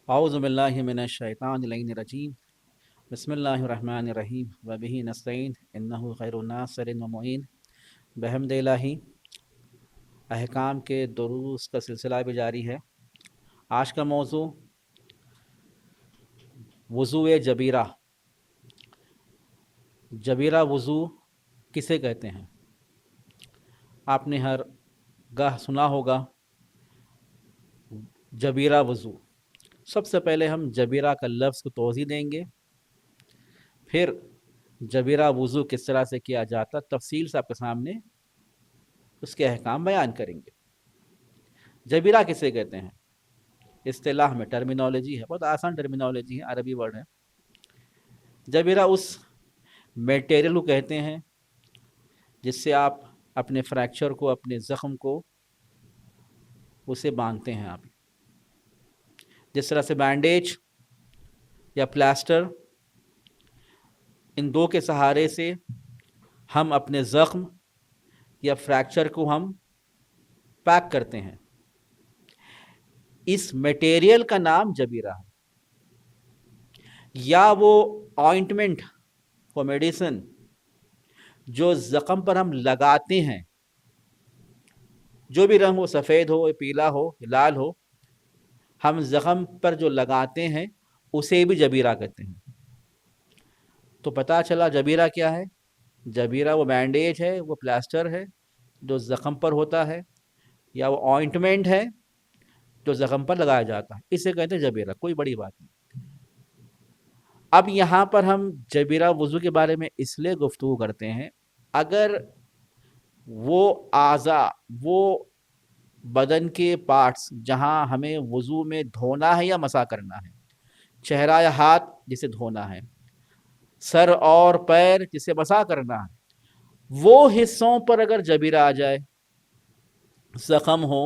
اعوذ باللہ من الشیطان الرجیم بسم اللہ الرحمن الرحیم وبہ نستعین انہ خیر الناصر و معین بحمد الہی۔ احکام کے دروس کا سلسلہ بھی جاری ہے۔ آج کا موضوع وضوء جبیرہ۔ جبیرہ وضو کسے کہتے ہیں؟ آپ نے ہر گاہ سنا ہوگا جبیرہ وضو۔ سب سے پہلے ہم جبیرہ کا لفظ کو توضیح دیں گے، پھر جبیرہ وضو کس طرح سے کیا جاتا تفصیل سے آپ کے سامنے اس کے احکام بیان کریں گے۔ جبیرہ کسے کہتے ہیں؟ اصطلاح میں ٹرمینالوجی ہے، بہت آسان ٹرمینالوجی ہے، عربی ورڈ ہے۔ جبیرہ اس میٹیریل کو کہتے ہیں جس سے آپ اپنے فریکچر کو، اپنے زخم کو اسے باندھتے ہیں۔ آپ جس طرح سے بینڈیج یا پلاسٹر، ان دو کے سہارے سے ہم اپنے زخم یا فریکچر کو ہم پیک کرتے ہیں۔ اس میٹیریل کا نام جبیرہ ہے، یا وہ آئنٹمنٹ و میڈیسن جو زخم پر ہم لگاتے ہیں، جو بھی رنگ ہو، سفید ہو، پیلا ہو، لال ہو، ہم زخم پر جو لگاتے ہیں اسے بھی جبیرہ کہتے ہیں۔ تو پتہ چلا جبیرہ کیا ہے؟ جبیرہ وہ بینڈیج ہے، وہ پلاسٹر ہے جو زخم پر ہوتا ہے، یا وہ آئنٹمنٹ ہے جو زخم پر لگایا جاتا ہے، اسے کہتے ہیں جبیرہ۔ کوئی بڑی بات نہیں۔ اب یہاں پر ہم جبیرہ وضو کے بارے میں اس لیے گفتگو کرتے ہیں، اگر وہ اعضاء، وہ بدن کے پارٹس جہاں ہمیں وضو میں دھونا ہے یا مسح کرنا ہے، چہرہ یا ہاتھ جسے دھونا ہے، سر اور پیر جسے مسح کرنا ہے، وہ حصوں پر اگر جبیرہ آ جائے، زخم ہو،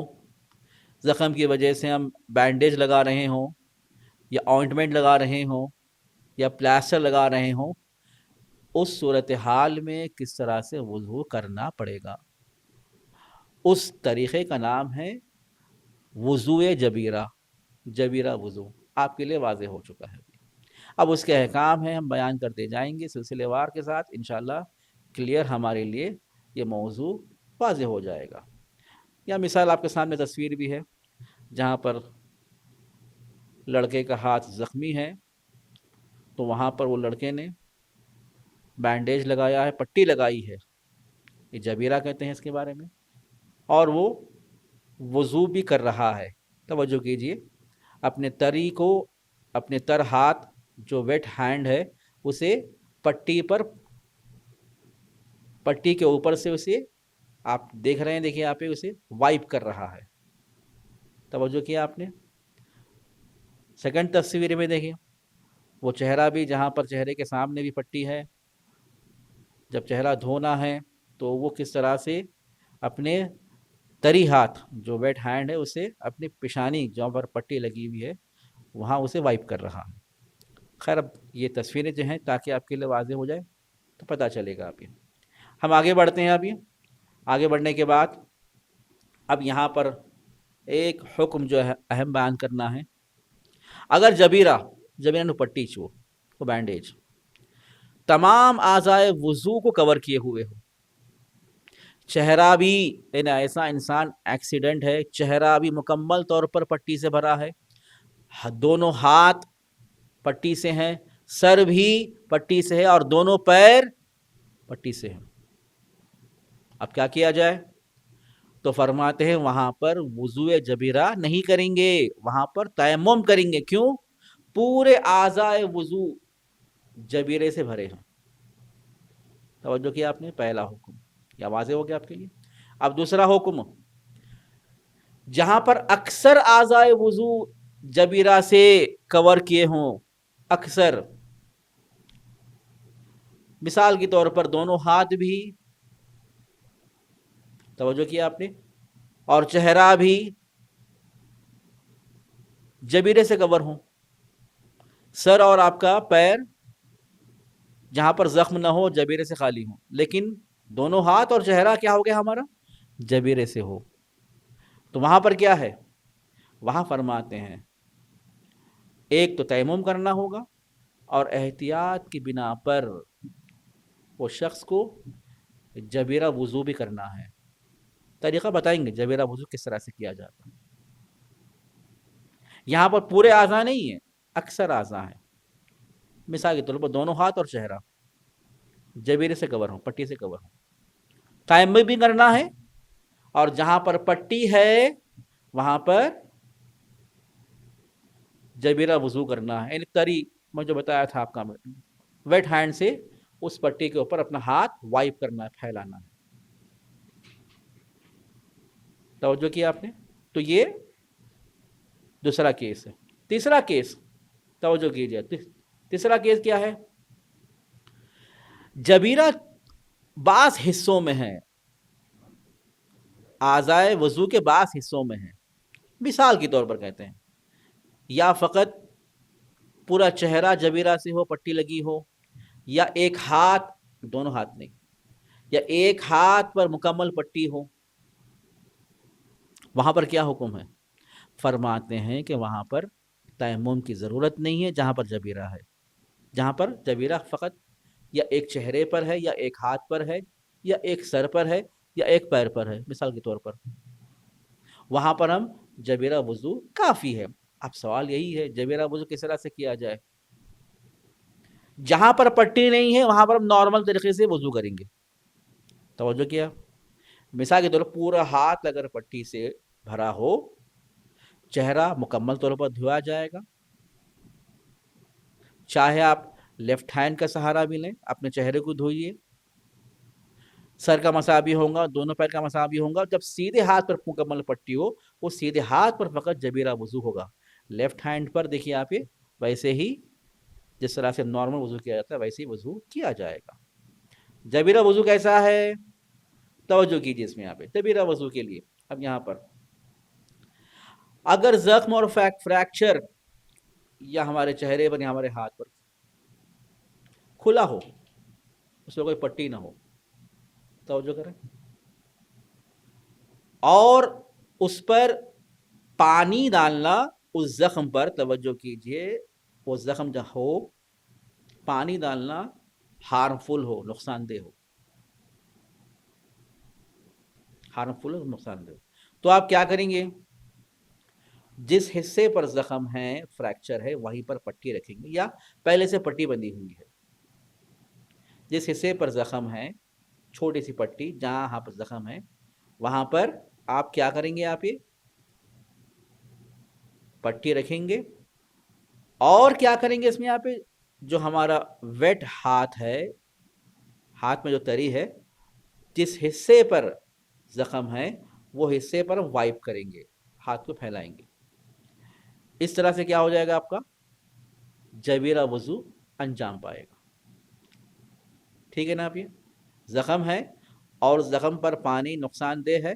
زخم کی وجہ سے ہم بینڈیج لگا رہے ہوں، یا آئنٹمنٹ لگا رہے ہوں، یا پلاسٹر لگا رہے ہوں، اس صورتحال میں کس طرح سے وضو کرنا پڑے گا، اس طریقے کا نام ہے وضوء جبیرہ۔ جبیرہ وضو آپ کے لیے واضح ہو چکا ہے۔ اب اس کے احکام ہیں، ہم بیان کرتے جائیں گے سلسلے وار کے ساتھ، انشاءاللہ کلیئر ہمارے لیے یہ موضوع واضح ہو جائے گا۔ یا مثال آپ کے سامنے تصویر بھی ہے، جہاں پر لڑکے کا ہاتھ زخمی ہے، تو وہاں پر وہ لڑکے نے بینڈیج لگایا ہے، پٹی لگائی ہے، یہ جبیرہ کہتے ہیں اس کے بارے میں، اور وہ وضو بھی کر رہا ہے۔ توجہ کیجئے، اپنے تری کو، اپنے تر ہاتھ جو ویٹ ہینڈ ہے اسے پٹی پر، پٹی کے اوپر سے اسے آپ دیکھ رہے ہیں، دیکھیے آپ اسے وائپ کر رہا ہے۔ توجہ کیا آپ نے؟ سیکنڈ تصویر میں دیکھیں، وہ چہرہ بھی، جہاں پر چہرے کے سامنے بھی پٹی ہے، جب چہرہ دھونا ہے تو وہ کس طرح سے اپنے تری ہاتھ جو ویٹ ہینڈ ہے اسے اپنی پیشانی جہاں پر پٹی لگی ہوئی ہے وہاں اسے وائپ کر رہا ہے۔ خیر، اب یہ تصویریں جو ہیں تاکہ آپ کے لیے واضح ہو جائے تو پتہ چلے گا۔ آپ ہم آگے بڑھتے ہیں۔ ابھی آگے بڑھنے کے بعد اب یہاں پر ایک حکم جو ہے اہم بیان کرنا ہے۔ اگر جبیرہ نو پٹی چو وہ بینڈیج تمام اعضائے وضو کو کور کیے ہوئے ہو، چہرہ بھی، ایسا انسان ایکسیڈنٹ ہے، چہرہ بھی مکمل طور پر پٹی سے بھرا ہے، دونوں ہاتھ پٹی سے ہیں، سر بھی پٹی سے ہے، اور دونوں پیر پٹی سے ہیں، اب کیا کیا جائے؟ تو فرماتے ہیں وہاں پر وضو جبیرہ نہیں کریں گے، وہاں پر تیمم کریں گے. کیوں؟ پورے اعضائے وضو جبیرے سے بھرے ہیں. توجہ کیا آپ نے؟ پہلا حکم یہ واضح ہو گیا آپ کے لیے. اب دوسرا حکم، جہاں پر اکثر اعضائے وضو جبیرہ سے کور کیے ہوں، اکثر، مثال کے طور پر دونوں ہاتھ بھی، توجہ کیا آپ نے، اور چہرہ بھی جبیرے سے کور ہوں، سر اور آپ کا پیر جہاں پر زخم نہ ہو جبیرے سے خالی ہوں، لیکن دونوں ہاتھ اور چہرہ کیا ہو گیا ہمارا؟ جبیرے سے ہو. تو وہاں پر کیا ہے؟ وہاں فرماتے ہیں ایک تو تیمم کرنا ہوگا، اور احتیاط کی بنا پر وہ شخص کو جبیرہ وضو بھی کرنا ہے. طریقہ بتائیں گے جبیرہ وضو کس طرح سے کیا جاتا ہے. یہاں پر پورے اعضاء نہیں ہیں، اکثر اعضاء ہیں. مثال کے طور پر دونوں ہاتھ اور چہرہ جبیرے سے کور ہوں، پٹی سے کور ہوں. تیمم بھی کرنا ہے، اور جہاں پر پٹی ہے وہاں پر جبیرہ وضو کرنا ہے. یعنی تری میں جو بتایا تھا آپ کا، ویٹ ہینڈ سے اس پٹی کے اوپر اپنا ہاتھ وائپ کرنا ہے، پھیلانا ہے. توجہ کیا آپ نے؟ تو یہ دوسرا کیس ہے. تیسرا کیس توجہ کیجیے، تیسرا کیس کیا ہے؟ جبیرہ بعض حصوں میں ہے، اعضائے وضو کے بعض حصوں میں ہے. مثال کے طور پر کہتے ہیں یا فقط پورا چہرہ جبیرہ سے ہو، پٹی لگی ہو، یا ایک ہاتھ، دونوں ہاتھ نہیں، یا ایک ہاتھ پر مکمل پٹی ہو. وہاں پر کیا حکم ہے؟ فرماتے ہیں کہ وہاں پر تیمم کی ضرورت نہیں ہے جہاں پر جبیرہ ہے. جہاں پر جبیرہ فقط یا ایک چہرے پر ہے، یا ایک ہاتھ پر ہے، یا ایک سر پر ہے، یا ایک پیر پر ہے، مثال کے طور پر، وہاں پر ہم جبیرہ وضو کافی ہے. اب سوال یہی ہے جبیرہ وضو کس طرح سے کیا جائے؟ جہاں پر پٹی نہیں ہے وہاں پر ہم نارمل طریقے سے وضو کریں گے. توجہ کیا؟ مثال کے طور پر پورا ہاتھ اگر پٹی سے بھرا ہو، چہرہ مکمل طور پر دھویا جائے گا. چاہے آپ لیفٹ ہینڈ کا سہارا بھی لیں، اپنے چہرے کو دھوئیے، سر کا مسح بھی ہوگا، دونوں پیر کا مسح بھی ہوگا. جب سیدھے ہاتھ پر مکمل پٹی ہو، وہ سیدھے ہاتھ پر فقط جبیرہ وضو ہوگا. لیفٹ ہینڈ پر دیکھیے آپ یہ ویسے ہی جس طرح سے نارمل وضو کیا جاتا ہے ویسے ہی وضو کیا جائے گا. جبیرہ وضو کیسا ہے؟ توجہ کیجیے اس میں. یہاں پہ جبیرہ وضو کے لیے اب یہاں پر اگر زخم اور فریکچر یا ہمارے چہرے پر یا ہمارے ہاتھ پر کھلا ہو، اس میں کوئی پٹی نہ ہو، توجہ کریں، اور اس پر پانی ڈالنا اس زخم پر، توجہ کیجئے، وہ زخم جو ہو پانی ڈالنا ہارمفل ہو، نقصان دہ ہو، ہارمفل ہو، نقصان دہ ہو، تو آپ کیا کریں گے؟ جس حصے پر زخم ہے، فریکچر ہے، وہیں پر پٹی رکھیں گے، یا پہلے سے پٹی بندھی ہوئی ہے. جس حصے پر زخم ہے، چھوٹی سی پٹی جہاں پر زخم ہے، وہاں پر آپ کیا کریں گے؟ آپ یہ پٹی رکھیں گے. اور کیا کریں گے اس میں؟ آپ جو ہمارا ویٹ ہاتھ ہے، ہاتھ میں جو تری ہے، جس حصے پر زخم ہے وہ حصے پر وائپ کریں گے، ہاتھ کو پھیلائیں گے. اس طرح سے کیا ہو جائے گا؟ آپ کا جبیرہ وضو انجام پائے گا. ٹھیک ہے نا؟ آپ یہ زخم ہے اور زخم پر پانی نقصان دہ ہے،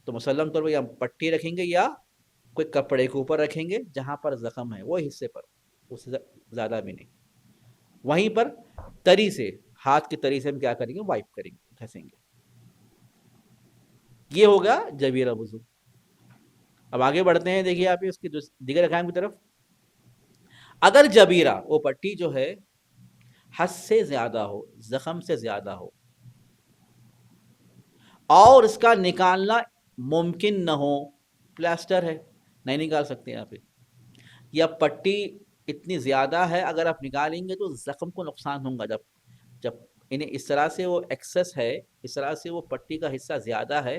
تو مسلم طور پر یا پٹی رکھیں گے یا کوئی کپڑے کے اوپر رکھیں گے جہاں پر زخم ہے وہ حصے پر، اس سے زیادہ بھی نہیں. وہیں پر تری سے، ہاتھ کی تری سے ہم کیا کریں گے؟ وائپ کریں گے، گھسیں گے. یہ ہوگا جبیرہ وضو. اب آگے بڑھتے ہیں، دیکھیے آپ اس کی دیگر احکام کی طرف. اگر جبیرہ، وہ پٹی جو ہے، حد سے زیادہ ہو، زخم سے زیادہ ہو، اور اس کا نکالنا ممکن نہ ہو، پلاسٹر ہے نہیں نکال سکتے آپ، یا پٹی اتنی زیادہ ہے اگر آپ نکالیں گے تو زخم کو نقصان ہوگا، جب انہیں اس طرح سے وہ ایکسس ہے، اس طرح سے وہ پٹی کا حصہ زیادہ ہے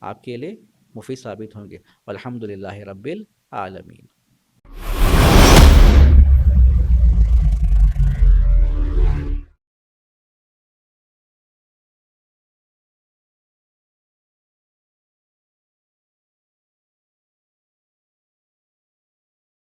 آپ کے لیے مفید ثابت ہوں گے۔ والحمد للہ رب العالمین۔